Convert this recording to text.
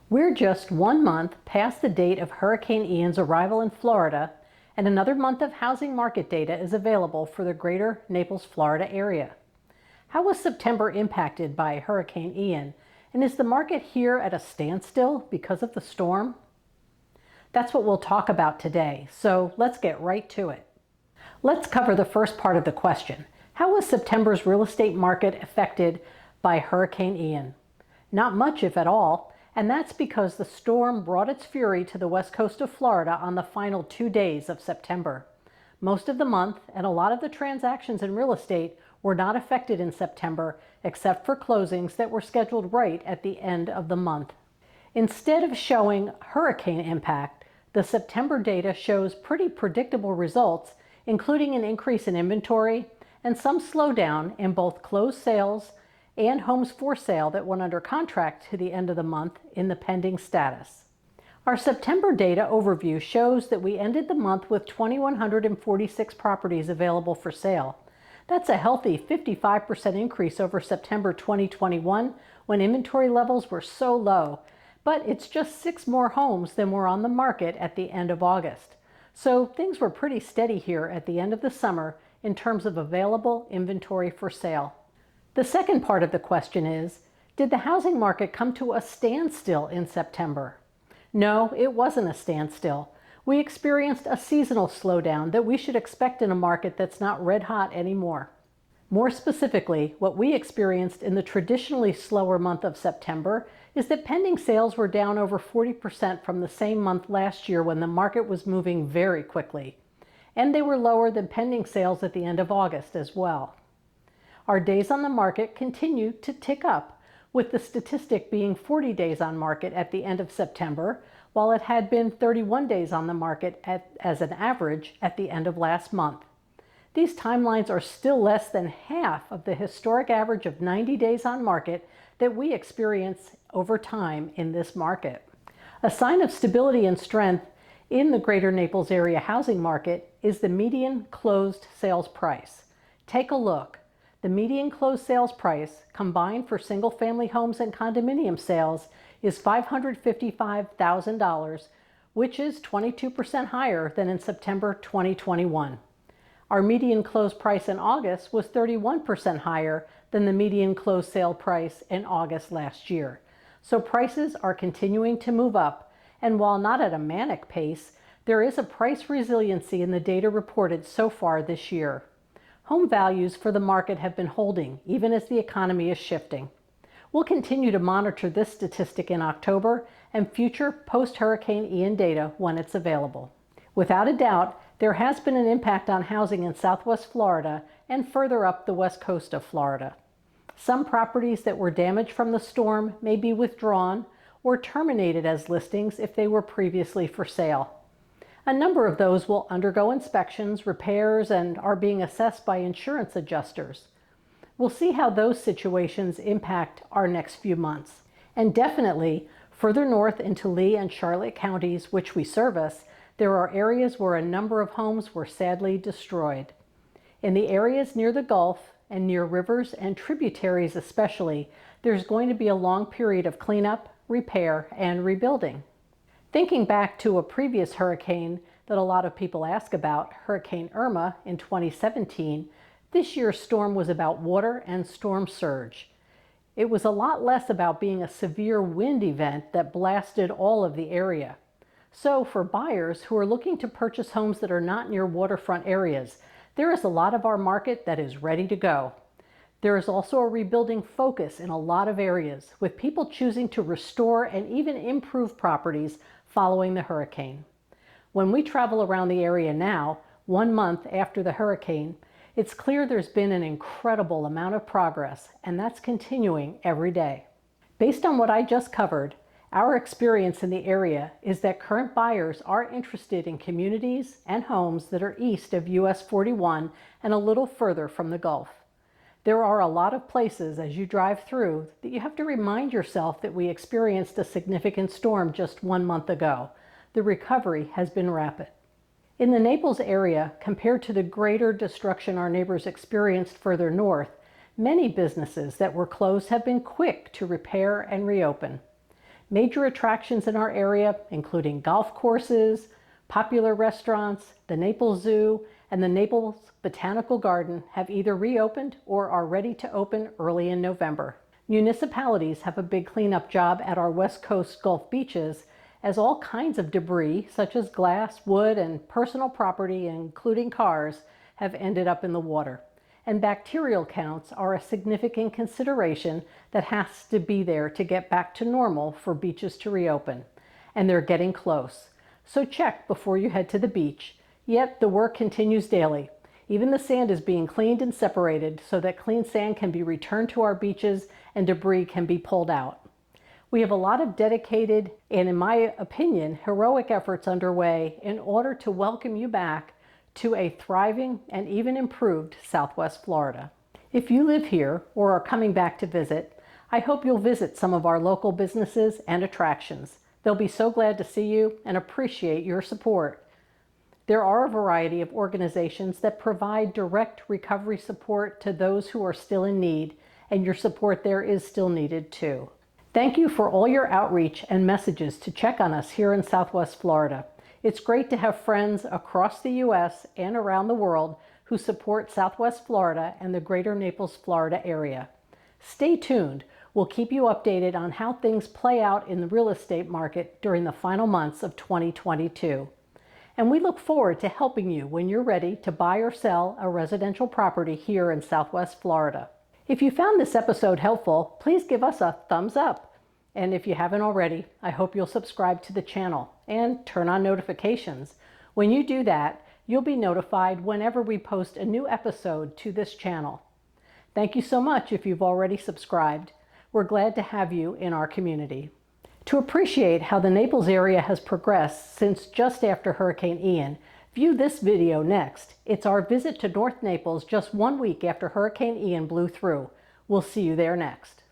We're just 1 month past the date of Hurricane Ian's arrival in Florida, and another month of housing market data is available for the greater Naples, Florida area. How was September impacted by Hurricane Ian, and is the market here at a standstill because of the storm? That's what we'll talk about today, so let's get right to it. Let's cover the first part of the question. How was September's real estate market affected by Hurricane Ian? Not much, if at all, and that's because the storm brought its fury to the west coast of Florida on the final 2 days of September. Most of the month and a lot of the transactions in real estate were not affected in September, except for closings that were scheduled right at the end of the month. Instead of showing hurricane impact, the September data shows pretty predictable results, including an increase in inventory and some slowdown in both closed sales and homes for sale that went under contract to the end of the month in the pending status. Our September data overview shows that we ended the month with 2,146 properties available for sale. That's a healthy 55% increase over September 2021, when inventory levels were so low, but it's just 6 more homes than were on the market at the end of August. So things were pretty steady here at the end of the summer in terms of available inventory for sale. The second part of the question is, did the housing market come to a standstill in September? No, it wasn't a standstill. We experienced a seasonal slowdown that we should expect in a market that's not red hot anymore. More specifically, what we experienced in the traditionally slower month of September is that pending sales were down over 40% from the same month last year when the market was moving very quickly. And they were lower than pending sales at the end of August as well. Our days on the market continue to tick up, with the statistic being 40 days on market at the end of September, while it had been 31 days on the market as an average at the end of last month. These timelines are still less than half of the historic average of 90 days on market that we experience over time in this market. A sign of stability and strength in the greater Naples area housing market is the median closed sales price. Take a look. The median closed sales price, combined for single-family homes and condominium sales, is $555,000, which is 22% higher than in September 2021. Our median closed price in August was 31% higher than the median closed sale price in August last year. So prices are continuing to move up, and while not at a manic pace, there is a price resiliency in the data reported so far this year. Home values for the market have been holding, even as the economy is shifting. We'll continue to monitor this statistic in October and future post-Hurricane Ian data when it's available. Without a doubt, there has been an impact on housing in Southwest Florida and further up the west coast of Florida. Some properties that were damaged from the storm may be withdrawn or terminated as listings if they were previously for sale. A number of those will undergo inspections, repairs, and are being assessed by insurance adjusters. We'll see how those situations impact our next few months. And definitely, further north into Lee and Charlotte counties, which we service, there are areas where a number of homes were sadly destroyed. In the areas near the Gulf and near rivers and tributaries especially, there's going to be a long period of cleanup, repair, and rebuilding. Thinking back to a previous hurricane that a lot of people ask about, Hurricane Irma in 2017, this year's storm was about water and storm surge. It was a lot less about being a severe wind event that blasted all of the area. So for buyers who are looking to purchase homes that are not near waterfront areas, there is a lot of our market that is ready to go. There is also a rebuilding focus in a lot of areas, with people choosing to restore and even improve properties following the hurricane. When we travel around the area now, 1 month after the hurricane, it's clear there's been an incredible amount of progress, and that's continuing every day. Based on what I just covered, our experience in the area is that current buyers are interested in communities and homes that are east of US 41 and a little further from the Gulf. There are a lot of places as you drive through that you have to remind yourself that we experienced a significant storm just 1 month ago. The recovery has been rapid. In the Naples area, compared to the greater destruction our neighbors experienced further north, many businesses that were closed have been quick to repair and reopen. Major attractions in our area, including golf courses, popular restaurants, the Naples Zoo, and the Naples Botanical Garden, have either reopened or are ready to open early in November. Municipalities have a big cleanup job at our West Coast Gulf beaches, as all kinds of debris, such as glass, wood, and personal property, including cars, have ended up in the water. And bacterial counts are a significant consideration that has to be there to get back to normal for beaches to reopen. And they're getting close. So check before you head to the beach. Yet the work continues daily. Even the sand is being cleaned and separated so that clean sand can be returned to our beaches and debris can be pulled out. We have a lot of dedicated and, in my opinion, heroic efforts underway in order to welcome you back to a thriving and even improved Southwest Florida. If you live here or are coming back to visit, I hope you'll visit some of our local businesses and attractions. They'll be so glad to see you and appreciate your support. There are a variety of organizations that provide direct recovery support to those who are still in need, and your support there is still needed too. Thank you for all your outreach and messages to check on us here in Southwest Florida. It's great to have friends across the U.S. and around the world who support Southwest Florida and the greater Naples, Florida area. Stay tuned. We'll keep you updated on how things play out in the real estate market during the final months of 2022. And we look forward to helping you when you're ready to buy or sell a residential property here in Southwest Florida. If you found this episode helpful, please give us a thumbs up. And if you haven't already, I hope you'll subscribe to the channel and turn on notifications. When you do that, you'll be notified whenever we post a new episode to this channel. Thank you so much if you've already subscribed. We're glad to have you in our community. To appreciate how the Naples area has progressed since just after Hurricane Ian, view this video next. It's our visit to North Naples just 1 week after Hurricane Ian blew through. We'll see you there next.